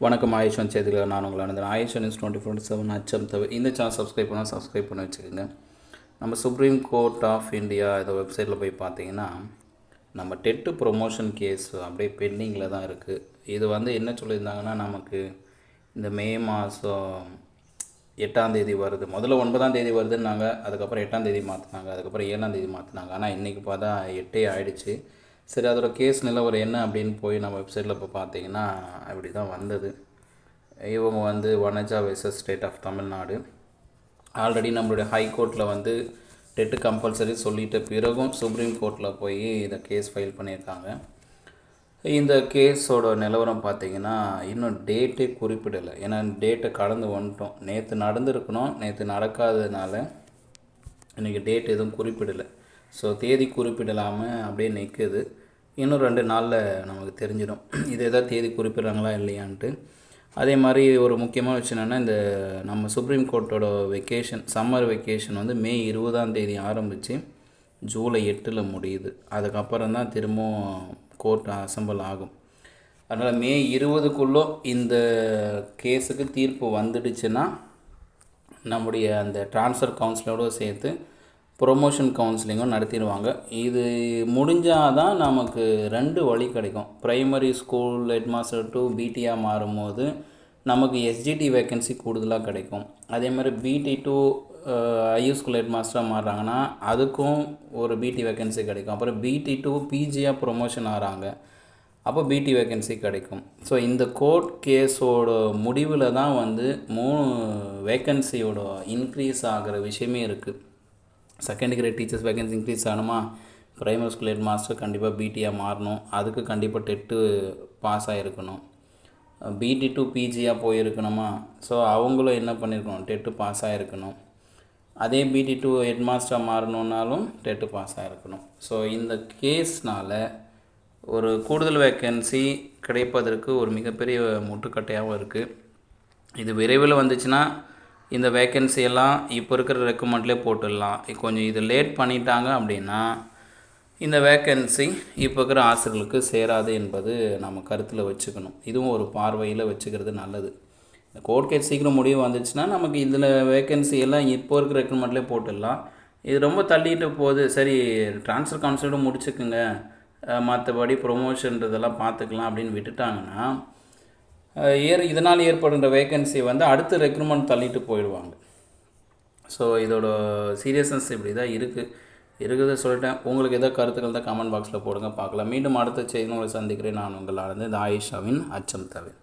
வணக்கம் ஆயுஷ்வன் செய்திகள். நான் உங்கள் ஆனந்தன். ஆயுஷ்வன் நியூஸ் 24/7 அச்சம் தவிர இந்த சேனல் சப்ஸ்கிரைப் பண்ணி வச்சுக்கோங்க. நம்ம சுப்ரீம் கோர்ட் ஆஃப் இந்தியா இந்த வெப்சைட்டில் போய் பார்த்தீங்கன்னா நம்ம டெட்டு ப்ரொமோஷன் கேஸ் அப்படியே பெண்டிங்கில் தான் இருக்குது. இது என்ன சொல்லியிருந்தாங்கன்னா, நமக்கு இந்த மே மாதம் 8ஆம் தேதி வருது. முதல்ல 9ஆம் தேதி வருதுன்னாங்க. அதுக்கப்புறம் 8ஆம் தேதி மாற்றினாங்க. அதுக்கப்புறம் 7ஆம் தேதி மாற்றினாங்க. ஆனால் இன்றைக்கி பார்த்தா 8 ஆகிடுச்சு. சரி, அதோட கேஸ் நிலவரம் என்ன அப்படின்னு போய் நம்ம வெப்சைட்டில் இப்போ பார்த்தீங்கன்னா அப்படி தான் வந்தது. இவங்க Vanaja versus state of Tamil Nadu. Already நம்மளுடைய ஹைகோர்ட்டில் டெட்டு கம்பல்சரி சொல்லிட்ட பிறகும் சுப்ரீம் கோர்ட்டில் போய் இதை கேஸ் ஃபைல் பண்ணியிருக்காங்க. இந்த கேஸோட நிலவரம் பார்த்திங்கன்னா இன்னும் டேட்டே குறிப்பிடலை. ஏன்னா டேட்டை கடந்து வந்துட்டோம். நேற்று நடந்திருக்கணும், நேற்று நடக்காததுனால இன்றைக்கி டேட் எதுவும் குறிப்பிடலை. ஸோ தேதி குறிப்பிடலாமல் அப்படியே நிற்குது. இன்னும் 2 நாளில் நமக்கு தெரிஞ்சிடும் இது எதாவது தேதி குறிப்பிட்றாங்களா இல்லையான்ட்டு. அதே மாதிரி ஒரு முக்கியமான விஷயம் என்னென்னா, இந்த நம்ம சுப்ரீம் கோர்ட்டோட வெக்கேஷன், சம்மர் வெக்கேஷன் மே 20ஆம் தேதி ஆரம்பித்து ஜூலை 8 முடியுது. அதுக்கப்புறம் தான் திரும்பவும் கோர்ட் அசம்பிள் ஆகும். அதனால் மே 20க்குள்ளே இந்த கேஸுக்கு தீர்ப்பு வந்துடுச்சுன்னா நம்முடைய அந்த ட்ரான்ஸ்ஃபர் கவுன்சிலோடு சேர்த்து ப்ரொமோஷன் கவுன்சிலிங்கும் நடத்திடுவாங்க. இது முடிஞ்சால் தான் நமக்கு 2 வழி கிடைக்கும். Primary school head master to பிடியாக மாறும்போது நமக்கு எஸ்ஜிடி வேக்கன்சி கூடுதலாக கிடைக்கும். அதே மாதிரி BT to high school head மாஸ்டராக மாறுறாங்கன்னா அதுக்கும் ஒரு பிடி வேக்கன்சி கிடைக்கும். அப்புறம் பிடி டு பிஜியாக ப்ரொமோஷன் ஆகிறாங்க, அப்போ பிடி வேக்கன்சி கிடைக்கும். ஸோ இந்த கோர்ட் கேஸோட முடிவில் தான் 3 வேக்கன்சியோட இன்க்ரீஸ் ஆகிற விஷயமே இருக்குது. Second grade teachers vacancy increase ஆகணுமா, ப்ரைமரி ஸ்கூல் ஹெட் மாஸ்டர் கண்டிப்பாக பிடியாக மாறணும். அதுக்கு கண்டிப்பாக டெட்டு பாஸ் ஆகிருக்கணும். பிடி டு பிஜியாக போயிருக்கணுமா, ஸோ அவங்களும் என்ன பண்ணியிருக்கணும், டெட்டு பாஸ் ஆகிருக்கணும். அதே பிடி டு ஹெட் மாஸ்டராக மாறணுன்னாலும் டெட்டு பாஸ் ஆகிருக்கணும். ஸோ இந்த கேஸ்னால் ஒரு கூடுதல் வேக்கன்சி கிடைப்பதற்கு ஒரு மிகப்பெரிய முட்டுக்கட்டையாகவும் இருக்குது. இது விரைவில் வந்துச்சுன்னா இந்த வேக்கன்சியெல்லாம் இப்போ இருக்கிற ரெக்குமெண்ட்லேயே போட்டுடலாம். கொஞ்சம் இது லேட் பண்ணிட்டாங்க அப்படின்னா இந்த வேக்கன்சி இப்போ இருக்கிற ஆசிரியர்களுக்கு சேராது என்பது நம்ம கருத்தில் வச்சுக்கணும். இதுவும் ஒரு பார்வையில் வச்சுக்கிறது நல்லது. இந்த கோர்ட் கேஸ் சீக்கிரம் முடிவு வந்துச்சுன்னா நமக்கு இதில் வேக்கன்சி எல்லாம் இப்போ இருக்கிற ரெக்குமெண்ட்லேயே போட்டுடலாம். இது ரொம்ப தள்ளிட்டு போகுது, சரி ட்ரான்ஸ்ஃபர் கவுன்சிலோடு முடிச்சுக்குங்க, மற்றபடி ப்ரொமோஷன்றதெல்லாம் பார்த்துக்கலாம் அப்படின்னு விட்டுட்டாங்கன்னா இதனால் ஏற்படுகின்ற வேக்கன்சி அடுத்த ரெக்ரூட்மெண்ட் தள்ளிட்டு போயிடுவாங்க. ஸோ இதோட சீரியஸ்னஸ் இப்படி தான் இருக்குது சொல்லிட்டேன். உங்களுக்கு எதாவது கருத்துக்கள் தான் கமெண்ட் பாக்ஸில் போடுங்க, பார்க்கலாம். மீண்டும் அடுத்த செய்தி உங்களை சந்திக்கிறேன். நான் உங்கள் ஆனந்தன். இது ஆயிஷாவின் அச்சம் தவிர.